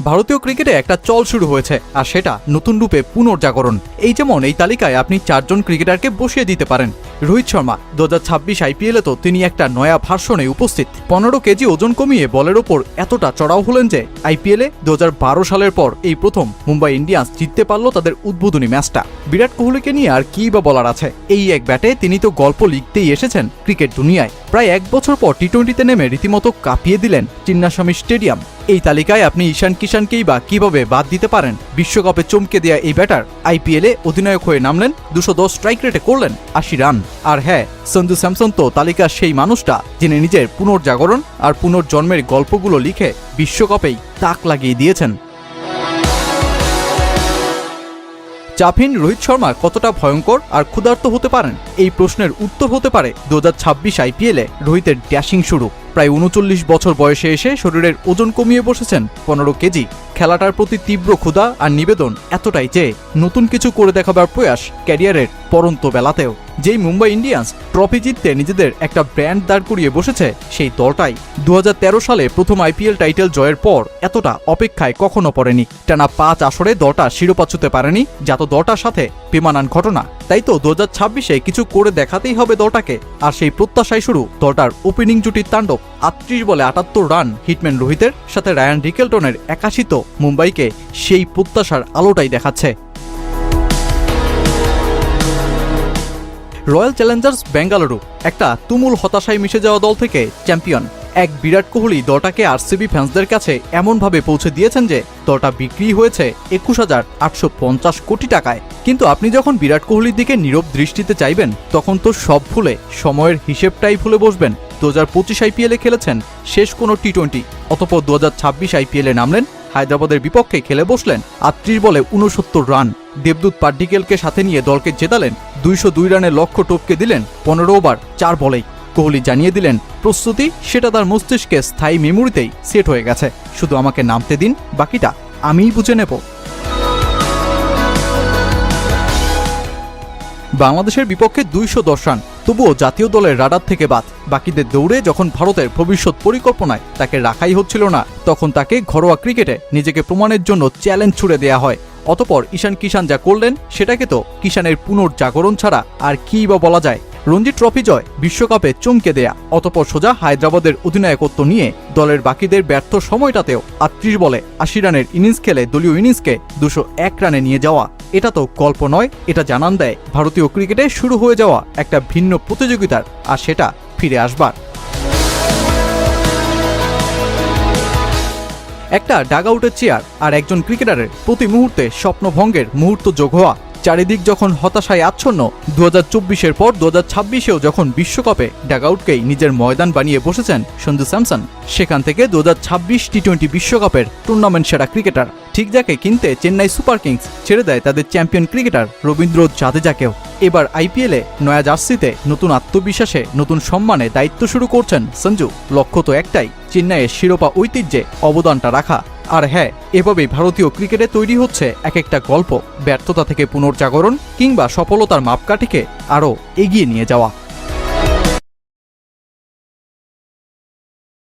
ভারতীয় ক্রিকেটে একটা চল শুরু হয়েছে, আর সেটা নতুন রূপে পুনর্জাগরণ। এই যেমন এই তালিকায় আপনি 4 জন ক্রিকেটারকে বসিয়ে দিতে পারেন। রোহিত শর্মা 2026 আইপিএলে তো তিনি একটা নয়া ভার্সনে উপস্থিত। 15 কেজি ওজন কমিয়ে বলের ওপর এতটা চড়াও হলেন যে আইপিএলে 2012 সালের পর এই প্রথম মুম্বাই ইন্ডিয়ান্স জিততে পারল তাদের উদ্বোধনী ম্যাচটা। বিরাট কোহলিকে নিয়ে আর কি বা বলার আছে, এই এক ব্যাটে তিনি তো গল্প লিখতেই এসেছেন ক্রিকেট দুনিয়ায়। প্রায় 1 বছর পর টি-20তে নেমে রীতিমতো কাঁপিয়ে দিলেন চিন্নাস্বামী স্টেডিয়াম। এই তালিকায় আপনি ঈশান কিষানকেই বা কিভাবে বাদ দিতে পারেন? বিশ্বকাপে চমকে দেয়া এই ব্যাটার আইপিএলে অধিনায়ক হয়ে নামলেন, 210 স্ট্রাইক রেটে করলেন 80 রান। আর হ্যাঁ, সঞ্জু স্যামসন তো তালিকার সেই মানুষটা যিনি নিজের পুনর্জাগরণ আর পুনর্জন্মের গল্পগুলো লিখে বিশ্বকাপেই তাক লাগিয়ে দিয়েছেন। চাপহীন রোহিত শর্মা কতটা ভয়ঙ্কর আর ক্ষুধার্ত হতে পারেন, এই প্রশ্নের উত্তর হতে পারে 2026 আইপিএলে রোহিতের ড্যাশিং শুরু। প্রায় 39 বছর বয়সে এসে শরীরের ওজন কমিয়ে বসেছেন 15 কেজি। খেলাটার প্রতি তীব্র ক্ষুধা আর নিবেদন এতটাই যে নতুন কিছু করে দেখাবার প্রয়াস ক্যারিয়ারের পরন্ত বেলাতেও। যেই মুম্বাই ইন্ডিয়ান্স ট্রফি জিততে নিজেদের একটা ব্র্যান্ড দাঁড় করিয়ে বসেছে, সেই দলটাই 2013 সালে প্রথম আইপিএল টাইটেল জয়ের পর এতটা অপেক্ষায় কখনো পড়েনি। টানা 5 আসরে দলটা শিরোপা ছুঁতে পারেনি, যা তো দলটার সাথে বেমানান ঘটনা। তাই তো 2026-এ কিছু করে দেখাতেই হবে দলটাকে। আর সেই প্রত্যাশায় শুরু দলটার ওপেনিং জুটির তাণ্ডব। 38 বলে 78 রান হিটম্যান রোহিতের সাথে রায়ান রিকেলটনের 81 তো মুম্বাইকে সেই প্রত্যাশার আলোটাই দেখাচ্ছে। রয়্যাল চ্যালেঞ্জার্স বেঙ্গালুরু একটা তুমুল হতাশায় মিশে যাওয়া দল থেকে চ্যাম্পিয়ন এক বিরাট কোহলি দলটাকে আরসিবি ফ্যান্সদের কাছে এমনভাবে পৌঁছে দিয়েছেন যে দলটা বিক্রি হয়েছে 21,850 কোটি টাকায়। কিন্তু আপনি যখন বিরাট কোহলির দিকে নীরব দৃষ্টিতে চাইবেন, তখন তো সব ভুলে সময়ের হিসেবটাই ভুলে বসবেন। 2025 আইপিএলে খেলেছেন শেষ কোনো টি-20, অতঃপর 2026 আইপিএলে নামলেন, হায়দ্রাবাদের বিপক্ষে খেলে বসলেন 38 বলে 69 রান। দেবদূত পাড্ডিকেলকে সাথে নিয়ে দলকে জেতালেন, 202 রানের লক্ষ্য টপকে দিলেন 15 ওভার 4 বলেই। কোহলি জানিয়ে দিলেন প্রস্তুতি সেটা তার মস্তিষ্কে স্থায়ী মেমোরিতেই সেট হয়ে গেছে, শুধু আমাকে নামতে দিন, বাকিটা আমিই বুঝে নেব। বাংলাদেশের বিপক্ষে 210 রান, তবুও জাতীয় দলের রাডার থেকে বাদ। বাকিদের দৌড়ে যখন ভারতের ভবিষ্যৎ পরিকল্পনায় তাকে রাখাই হচ্ছিল না, তখন তাকে ঘরোয়া ক্রিকেটে নিজেকে প্রমাণের জন্য চ্যালেঞ্জ ছুড়ে দেয়া হয়। অতপর ঈশান কিষান যা করলেন, সেটাকে তো কিষানের পুনর্জাগরণ ছাড়া আর কি বা বলা যায়। রঞ্জি ট্রফি জয়, বিশ্বকাপে চমকে দেয়া, অতপর সোজা হায়দ্রাবাদের অধিনায়কত্ব নিয়ে দলের বাকিদের ব্যর্থ সময়টাতেও 38 বলে 80 রানের ইনিংস খেলে দলীয় ইনিংসকে 201 রানে নিয়ে যাওয়া। এটা তো গল্প নয়, এটা জানান দেয় ভারতীয় ক্রিকেটে শুরু হয়ে যাওয়া একটা ভিন্ন প্রতিযোগিতার, আর সেটা ফিরে আসবার। একটা ডাগআউটের চেয়ার আর একজন ক্রিকেটারের প্রতি মুহূর্তে স্বপ্নভঙ্গের মুহূর্ত যোগ হওয়া। চারিদিক যখন হতাশায় আচ্ছন্ন, 2024-এর পর 2026-এও যখন বিশ্বকাপে ডাগআউটকেই নিজের ময়দান বানিয়ে বসেছেন সঞ্জু স্যামসন, সেখান থেকে 2026 টি-20 বিশ্বকাপের টুর্নামেন্ট সেরা ক্রিকেটার ঠিক যাকে কিনতে চেন্নাই সুপার কিংস ছেড়ে দেয় তাদের চ্যাম্পিয়ন ক্রিকেটার রবীন্দ্র জাদেজাকেও। এবার আইপিএলে নয়া জার্সিতে নতুন আত্মবিশ্বাসে নতুন সম্মানে দায়িত্ব শুরু করছেন সঞ্জু। লক্ষ্য তো একটাই, চেন্নাইয়ের শিরোপা ঐতিহ্যে অবদানটা রাখা। আর হ্যাঁ, এভাবেই ভারতীয় ক্রিকেটে তৈরি হচ্ছে এক একটা গল্প, ব্যর্থতা থেকে পুনর্জাগরণ কিংবা সফলতার মাপকাঠিকে আরও এগিয়ে নিয়ে যাওয়া।